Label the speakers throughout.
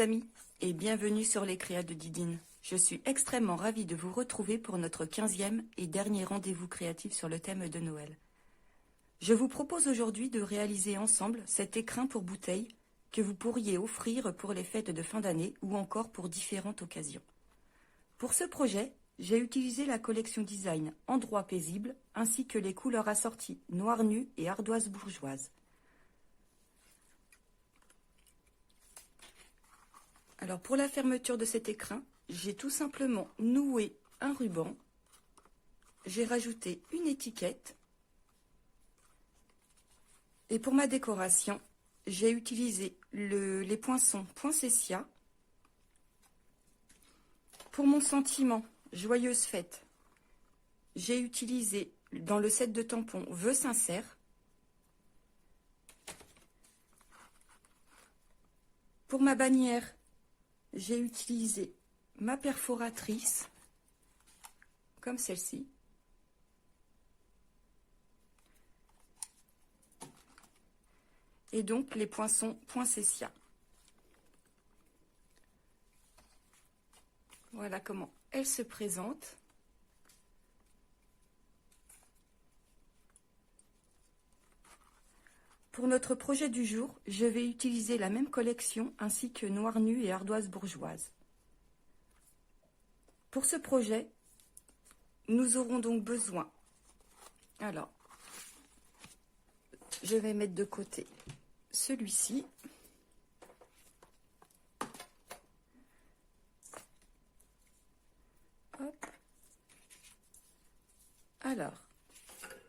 Speaker 1: les amis et bienvenue sur les Créas de Didine. Je suis extrêmement ravie de vous retrouver pour notre 15e et dernier rendez-vous créatif sur le thème de Noël. Je vous propose aujourd'hui de réaliser ensemble cet écrin pour bouteille que vous pourriez offrir pour les fêtes de fin d'année ou encore pour différentes occasions. Pour ce projet, j'ai utilisé la collection design Endroit paisible ainsi que les couleurs assorties noir nu et ardoise bourgeoise. Alors pour la fermeture de cet écrin, j'ai tout simplement noué un ruban, j'ai rajouté une étiquette et pour ma décoration, j'ai utilisé les poinçons poinsettia. Pour mon sentiment joyeuse fête, j'ai utilisé dans le set de tampons vœux sincères. Pour ma bannière, j'ai utilisé ma perforatrice, comme celle-ci. Et donc les poinçons poinsettia. Voilà comment elle se présente. Pour notre projet du jour, je vais utiliser la même collection ainsi que noir nu et ardoise bourgeoise. Pour ce projet, nous aurons donc besoin, alors, je vais mettre de côté celui-ci. Hop. Alors,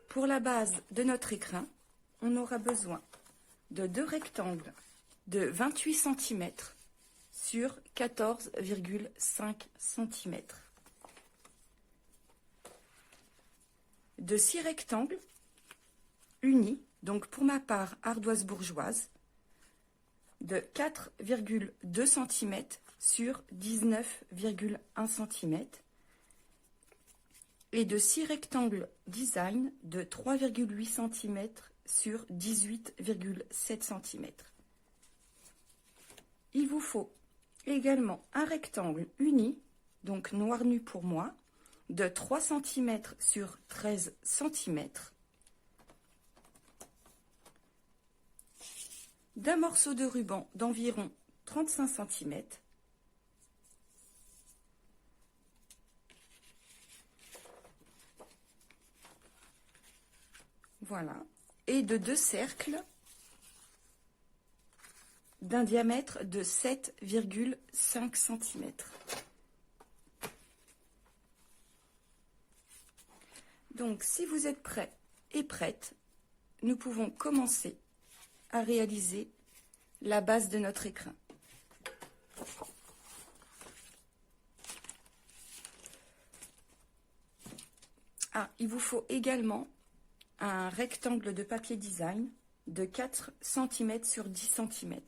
Speaker 1: pour la base de notre écrin, on aura besoin de deux rectangles de 28 cm sur 14,5 cm. De 6 rectangles unis, donc pour ma part ardoise bourgeoise, de 4,2 cm sur 19,1 cm. Et de 6 rectangles design de 3,8 cm sur 18,7 cm. Il vous faut également un rectangle uni, donc noir nu pour moi, de 3 cm sur 13 cm, d'un morceau de ruban d'environ 35 cm, voilà, et de 2 cercles d'un diamètre de 7,5 cm. Donc, si vous êtes prêts et prêtes, nous pouvons commencer à réaliser la base de notre écrin. Ah, il vous faut également un rectangle de papier design de 4 cm sur 10 cm,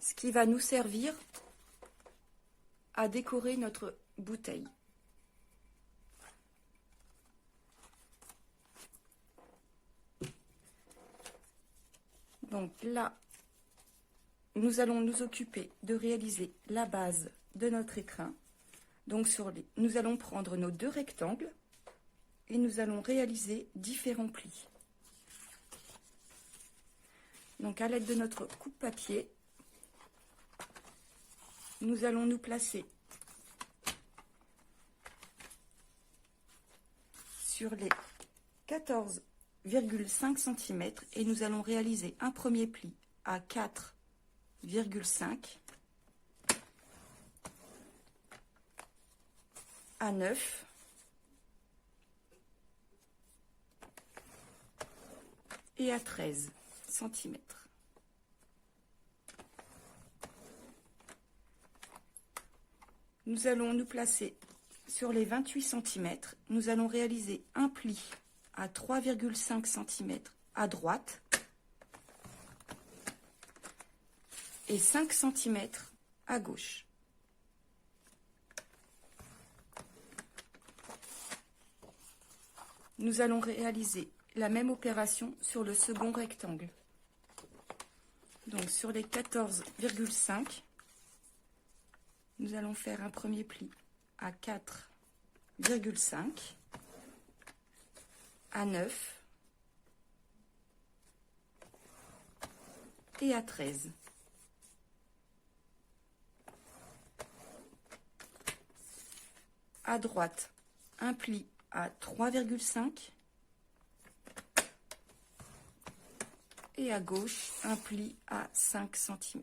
Speaker 1: ce qui va nous servir à décorer notre bouteille. Donc là, nous allons nous occuper de réaliser la base de notre écrin. Donc nous allons prendre nos deux rectangles et nous allons réaliser différents plis. Donc à l'aide de notre coupe-papier, nous allons nous placer sur les 14,5 cm et nous allons réaliser un premier pli à 4,5, à 9, et à 13 cm. Nous allons nous placer sur les 28 cm. Nous allons réaliser un pli à 3,5 cm à droite et 5 cm à gauche. Nous allons réaliser la même opération sur le second rectangle. Donc sur les 14,5, Nous allons faire un premier pli à 4,5, à 9 et à 13. À droite, un pli à 3,5 et à gauche, un pli à 5 cm.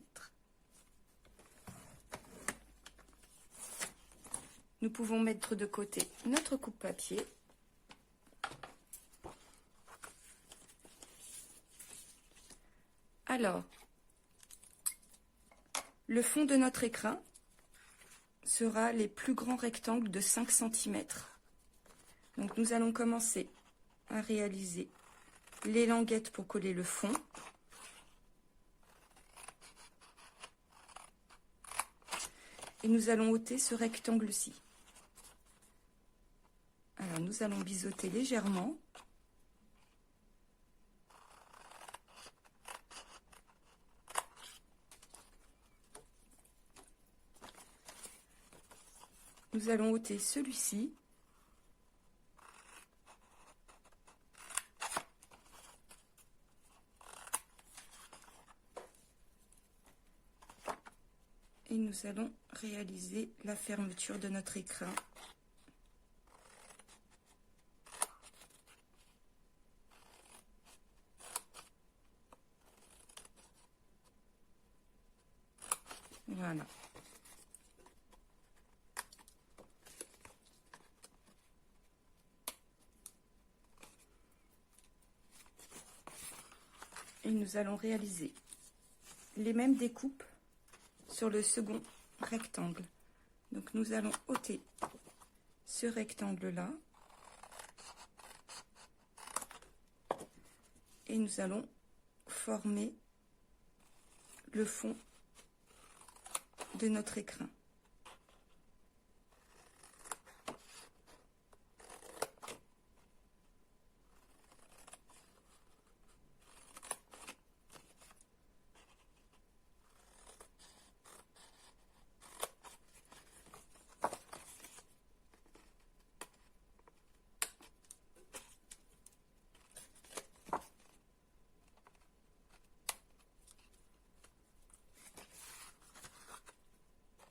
Speaker 1: Nous pouvons mettre de côté notre coupe-papier. Alors, le fond de notre écrin sera les plus grands rectangles de 5 cm. Donc nous allons commencer à réaliser les languettes pour coller le fond. Et nous allons ôter ce rectangle-ci. Alors nous allons biseauter légèrement. Nous allons ôter celui-ci. Et nous allons réaliser la fermeture de notre écrin. Voilà. Et nous allons réaliser les mêmes découpes sur le second rectangle. Donc nous allons ôter ce rectangle-là et nous allons former le fond de notre écrin.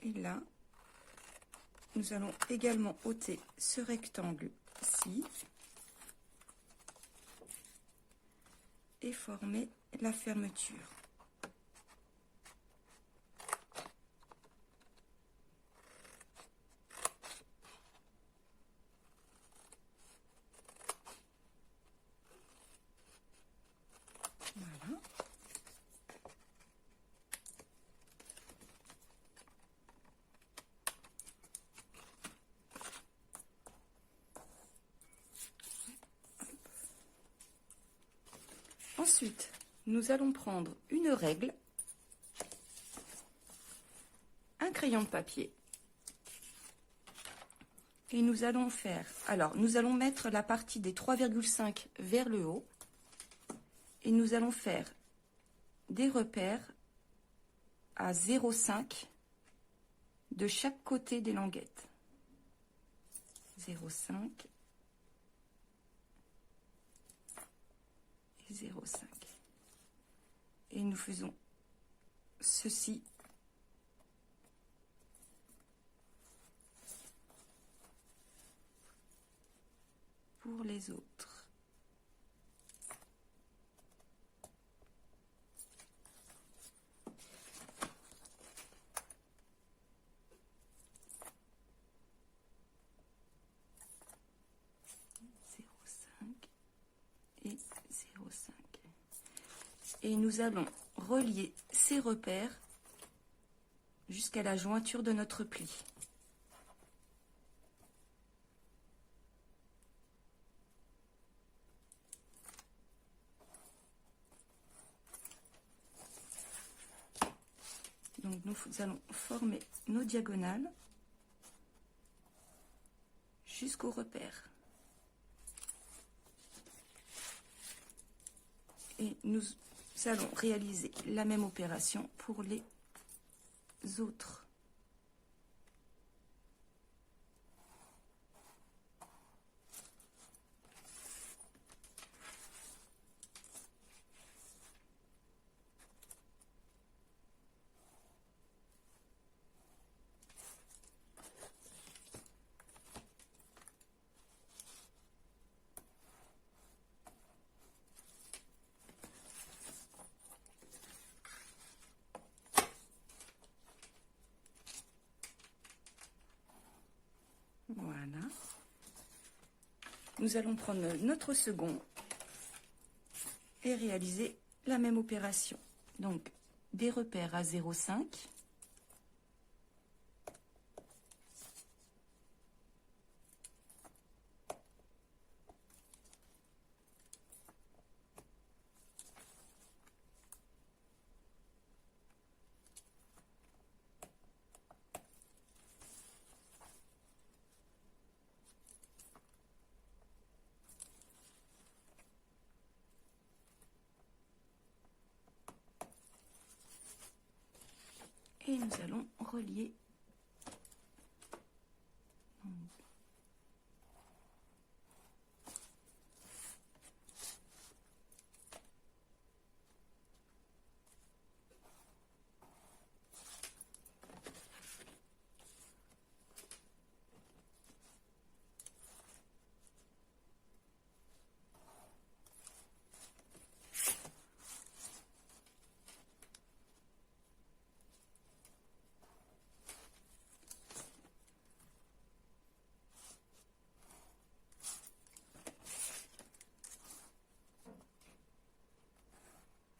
Speaker 1: Et là, nous allons également ôter ce rectangle-ci et former la fermeture. Voilà. Ensuite, nous allons prendre une règle, un crayon de papier et nous allons faire, alors nous allons mettre la partie des 3,5 vers le haut et nous allons faire des repères à 0,5 de chaque côté des languettes. 0,5 et 0,5. Et nous faisons ceci pour les autres. Et 0,5. Et nous allons relier ces repères jusqu'à la jointure de notre pli. Donc nous allons former nos diagonales jusqu'au repère. Et nous allons réaliser la même opération pour les autres nous allons prendre notre second et réaliser la même opération. Donc, des repères à 0,5. Et nous allons relier.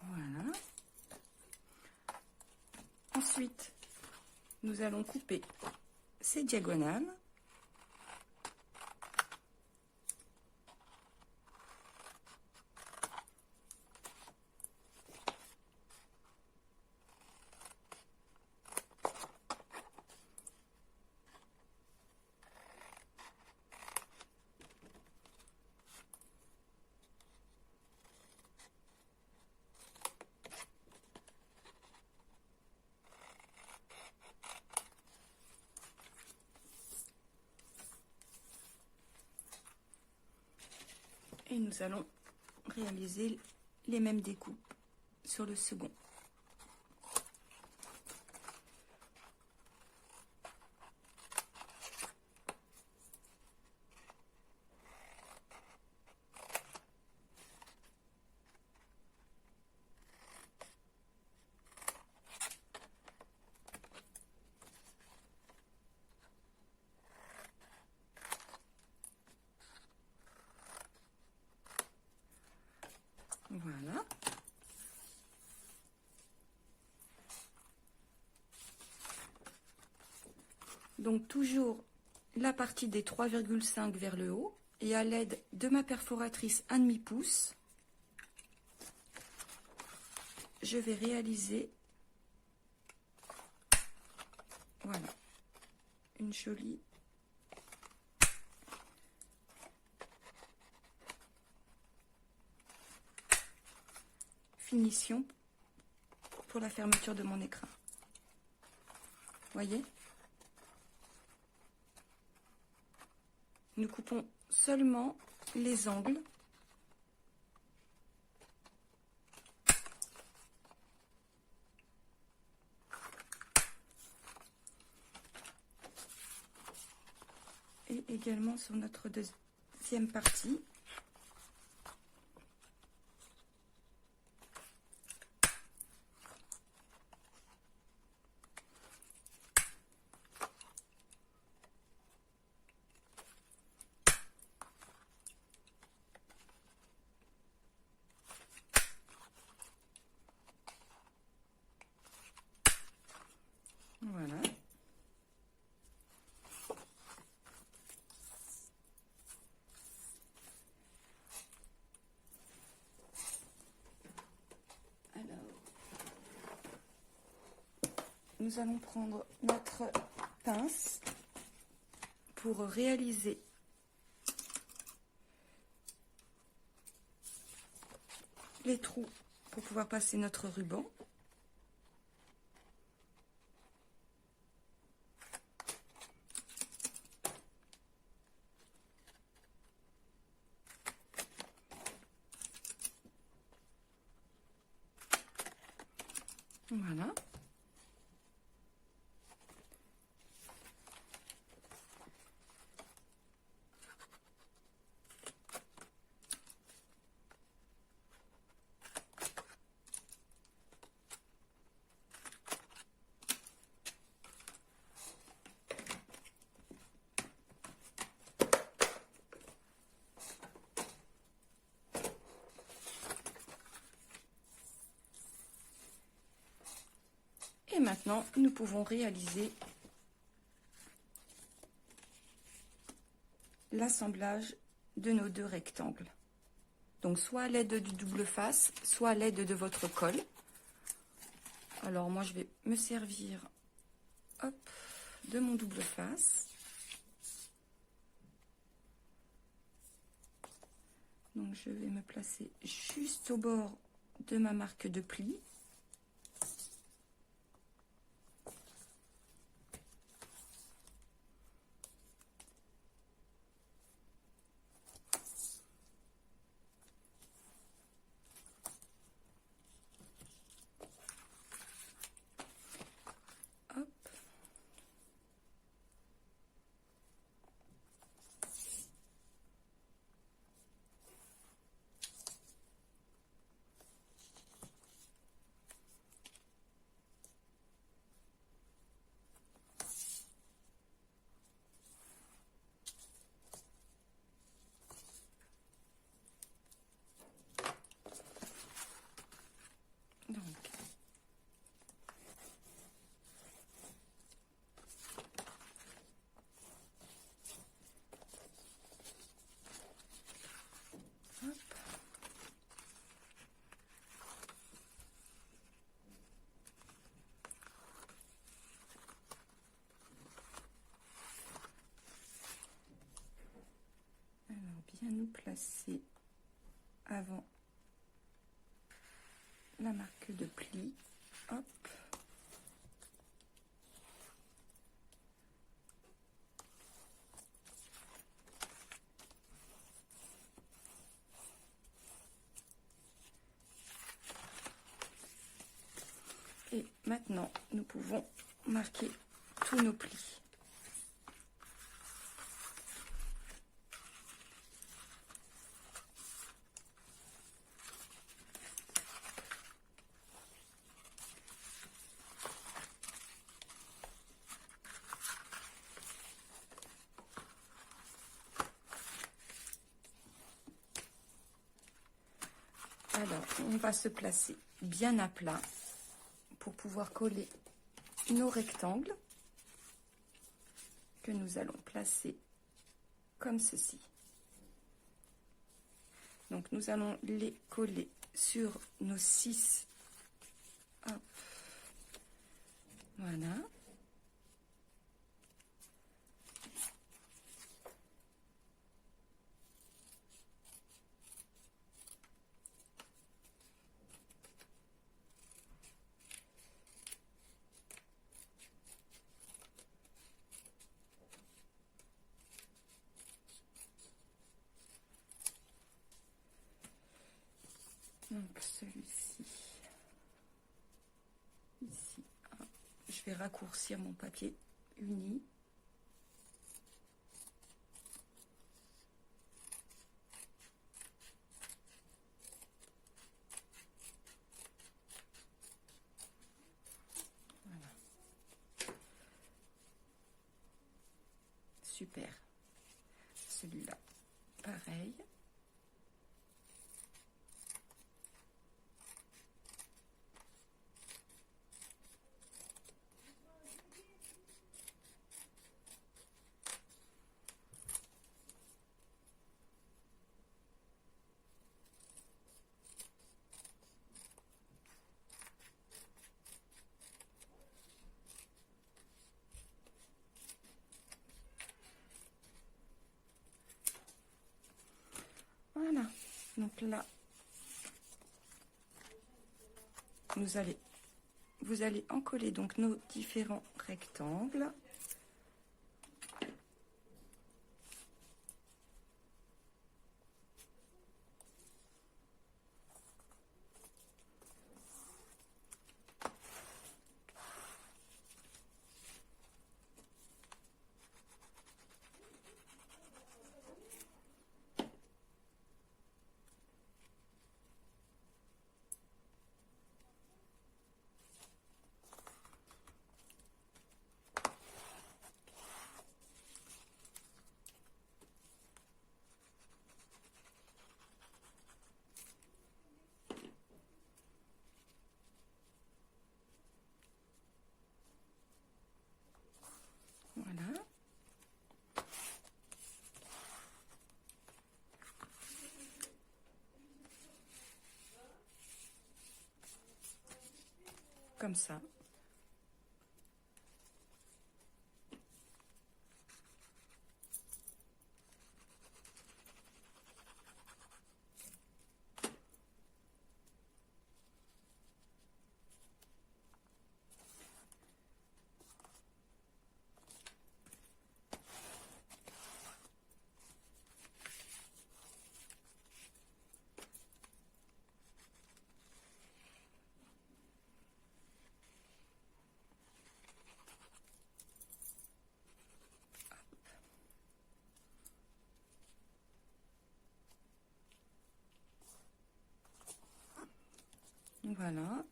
Speaker 1: Voilà. Ensuite, nous allons couper ces diagonales. Et nous allons réaliser les mêmes découpes sur le second. Voilà. Donc toujours la partie des 3,5 vers le haut et à l'aide de ma perforatrice 1/2 pouce, je vais réaliser voilà une jolie finition pour la fermeture de mon écrin. Voyez? Nous coupons seulement les angles. Et également sur notre deuxième partie. Voilà. Alors, nous allons prendre notre pince pour réaliser les trous pour pouvoir passer notre ruban. Voilà. maintenant, nous pouvons réaliser l'assemblage de nos deux rectangles. Donc soit à l'aide du double face, soit à l'aide de votre colle. Alors moi je vais me servir hop, de mon double face. Donc je vais me placer juste au bord de ma marque de pli. Hop. Bien nous placer avant la marque de pli. Hop. Et maintenant, nous pouvons marquer tous nos plis. Alors, on va se placer bien à plat pour pouvoir coller nos rectangles que nous allons placer comme ceci. Donc, nous allons les coller sur nos 6. Hop. Voilà. Donc celui-ci, ici, hop. Je vais raccourcir mon papier uni. Voilà. Super. Celui-là, pareil. Voilà, donc là, vous allez encoller donc nos différents rectangles. comme ça. Voilà.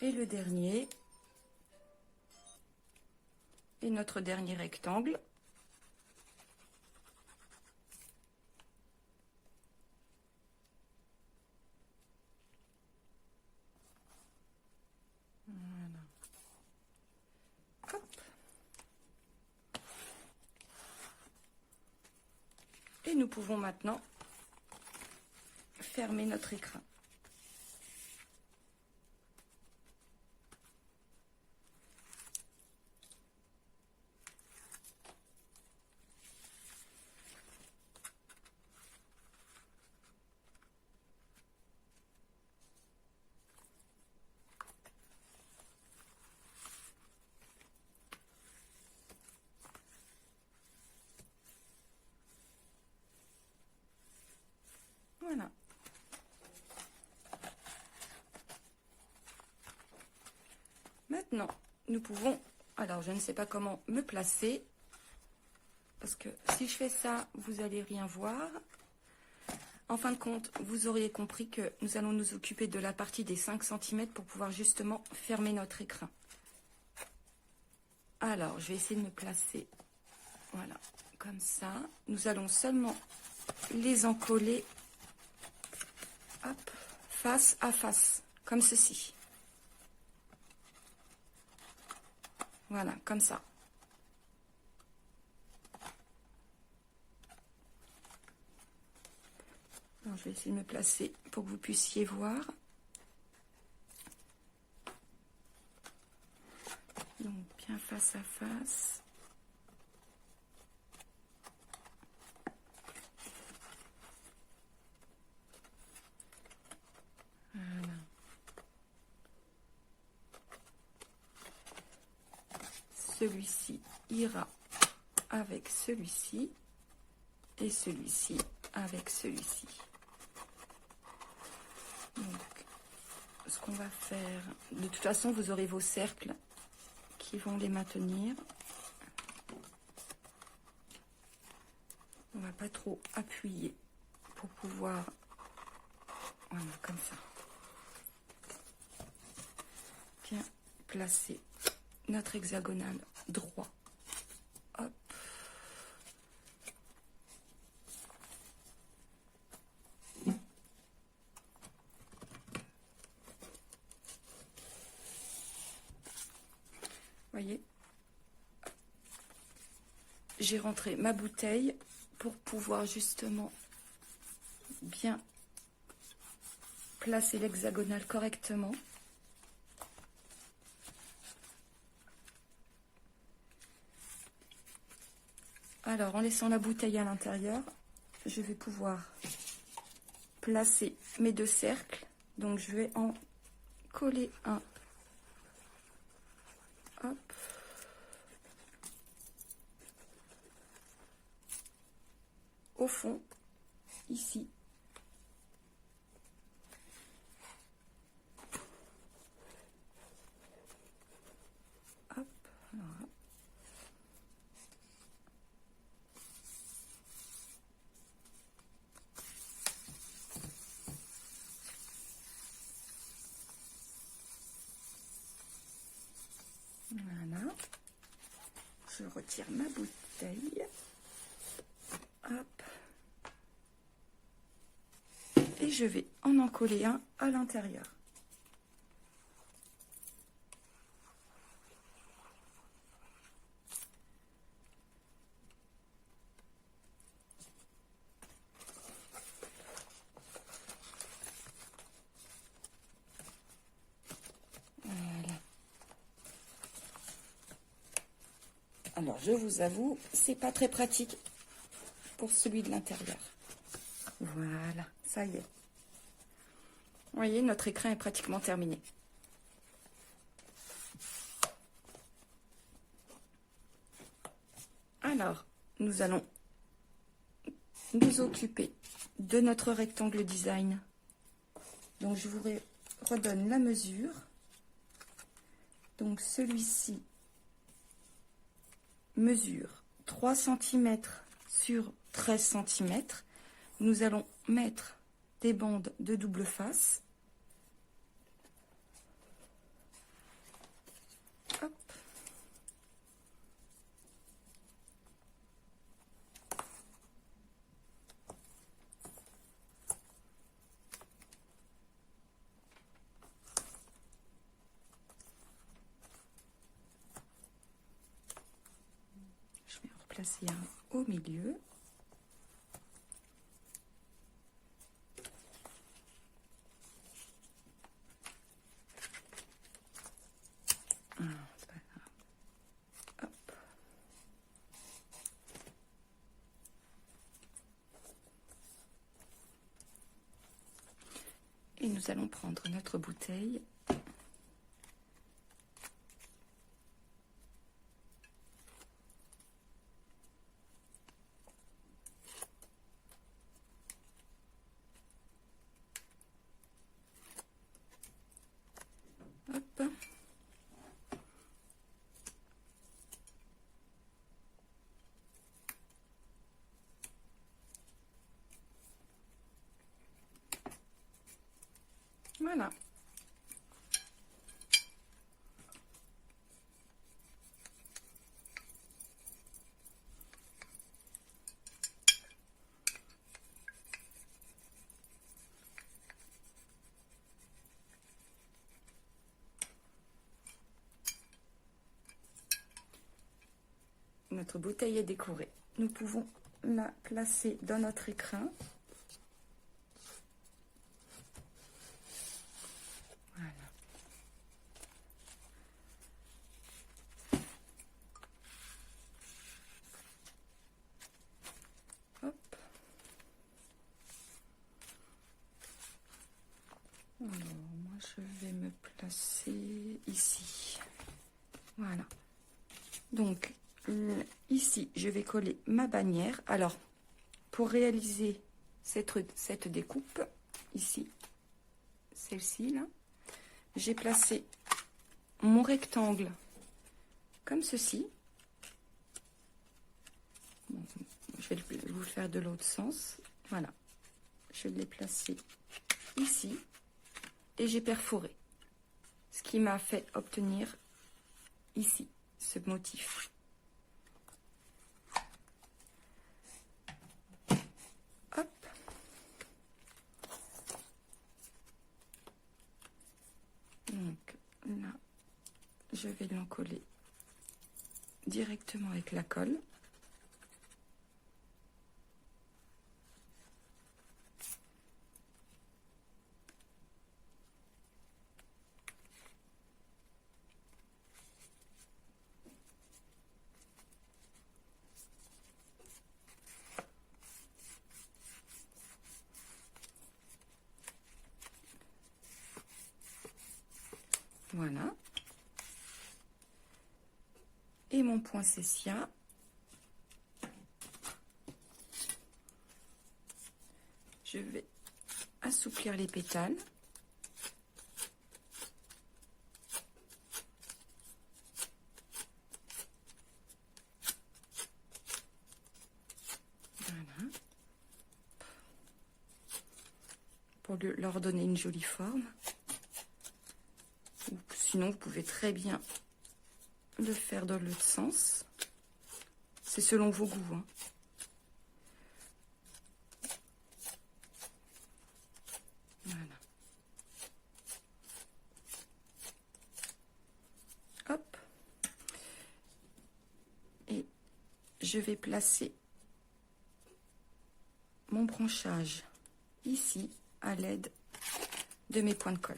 Speaker 1: Et le dernier. Et notre dernier rectangle. Voilà. Hop. Et nous pouvons maintenant fermer notre écran. Voilà. Maintenant, nous pouvons... Alors, je ne sais pas comment me placer. Parce que si je fais ça, vous n'allez rien voir. En fin de compte, vous auriez compris que nous allons nous occuper de la partie des 5 cm pour pouvoir justement fermer notre écrin. Alors, je vais essayer de me placer. Voilà, comme ça. Nous allons seulement les encoller, hop, face à face, comme ceci. Voilà, comme ça. Alors, je vais essayer de me placer pour que vous puissiez voir. Donc, bien face à face. Voilà. Celui-ci ira avec celui-ci et celui-ci avec celui-ci. Donc, ce qu'on va faire, de toute façon, vous aurez vos cercles qui vont les maintenir. On va pas trop appuyer pour pouvoir, voilà, comme ça, bien placer notre hexagonale droit. Hop. Voyez, j'ai rentré ma bouteille pour pouvoir justement bien placer l'hexagonale correctement. Alors, en laissant la bouteille à l'intérieur, je vais pouvoir placer mes 2 cercles. Donc, je vais en coller un. Hop. Au fond, ici. Hop, voilà. Voilà. Je retire ma bouteille. Hop. Et je vais en coller un à l'intérieur. Alors, je vous avoue, c'est pas très pratique pour celui de l'intérieur. Voilà, ça y est. Vous voyez, notre écrin est pratiquement terminé. Alors, nous allons nous occuper de notre rectangle design. Donc, je vous redonne la mesure. Donc, celui-ci mesure 3 cm sur 13 cm. Nous allons mettre des bandes de double face. Hop. Je vais en replacer un au milieu. Et nous allons prendre notre bouteille. Hop. Voilà. Notre bouteille est décorée. Nous pouvons la placer dans notre écrin. Voilà. Hop. Alors, moi, je vais me placer ici. Voilà. Donc, ici, je vais coller ma bannière. Alors, pour réaliser cette découpe, ici, celle-ci, là, j'ai placé mon rectangle comme ceci. Bon, je vais vous le faire de l'autre sens. Voilà. Je l'ai placé ici et j'ai perforé. Ce qui m'a fait obtenir ici ce motif. Hop. Donc là, je vais l'encoller directement avec la colle. Voilà. Et mon poinsettia. Je vais assouplir les pétales. Voilà. Pour leur donner une jolie forme. Ou sinon, vous pouvez très bien le faire dans l'autre sens. C'est selon vos goûts, hein. Voilà. Hop. Et je vais placer mon branchage ici à l'aide de mes points de colle.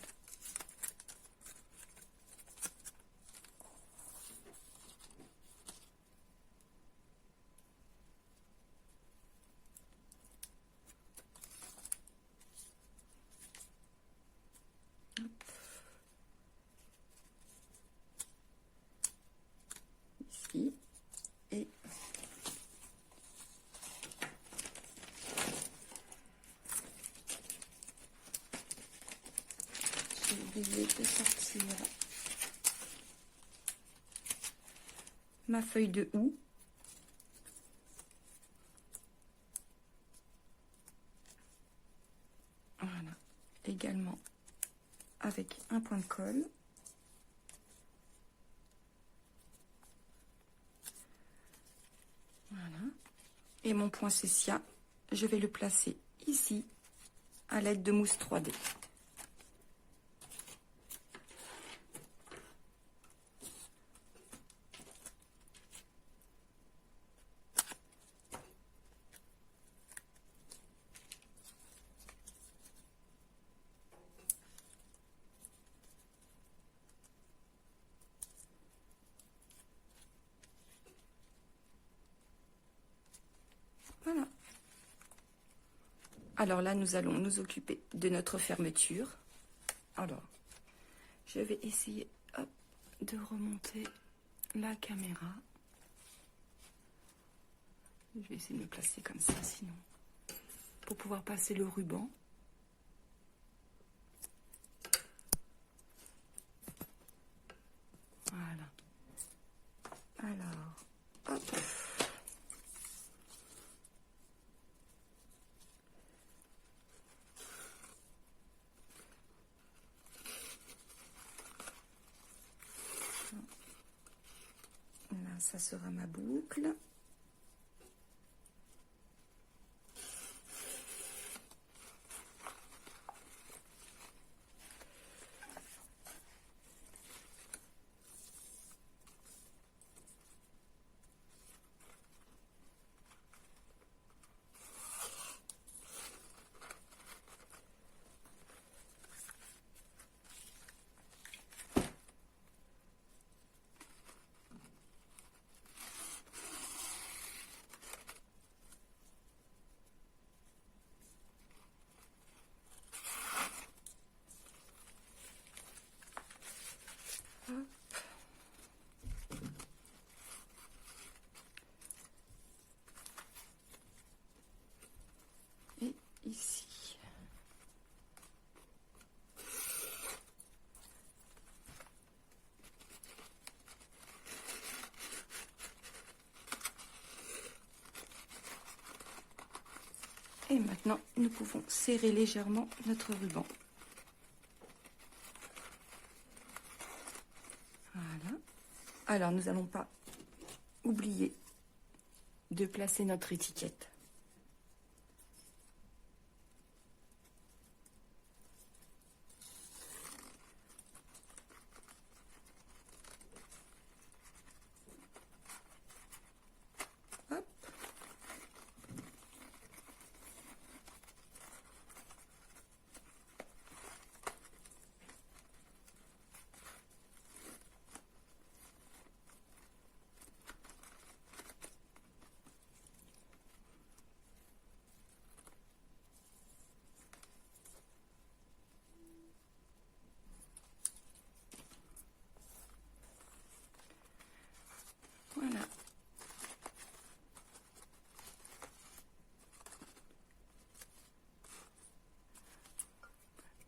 Speaker 1: vais te sortir ma feuille de houx. Voilà, également avec un point de colle. Voilà. Et mon point Cécia, je vais le placer ici à l'aide de mousse 3D. Voilà. Alors là, nous allons nous occuper de notre fermeture. Alors, je vais essayer hop, de remonter la caméra. Je vais essayer de me placer comme ça, sinon, pour pouvoir passer le ruban. Voilà. Alors, hop. Là, ça sera ma boucle. Et ici. Et maintenant, nous pouvons serrer légèrement notre ruban. Voilà. Alors, nous n'allons pas oublier de placer notre étiquette. Hop. Voilà.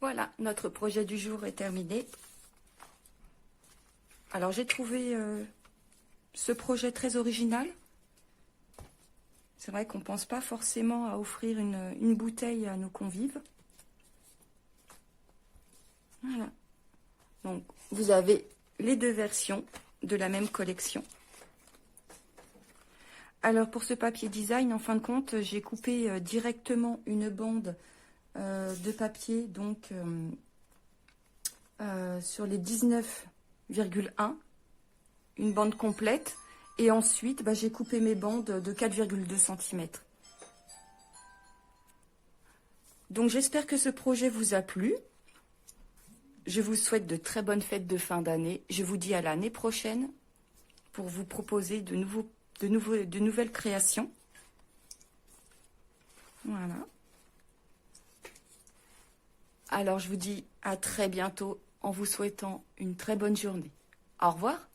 Speaker 1: Voilà, notre projet du jour est terminé. Alors, j'ai trouvé ce projet très original. C'est vrai qu'on ne pense pas forcément à offrir une bouteille à nos convives. Voilà. Donc, vous avez les deux versions de la même collection. Alors, pour ce papier design, en fin de compte, j'ai coupé directement une bande de papier, donc sur les 19,1, une bande complète. Et ensuite, j'ai coupé mes bandes de 4,2 cm. Donc, j'espère que ce projet vous a plu. Je vous souhaite de très bonnes fêtes de fin d'année. Je vous dis à l'année prochaine pour vous proposer de nouvelles créations. Voilà. Alors, je vous dis à très bientôt en vous souhaitant une très bonne journée. Au revoir.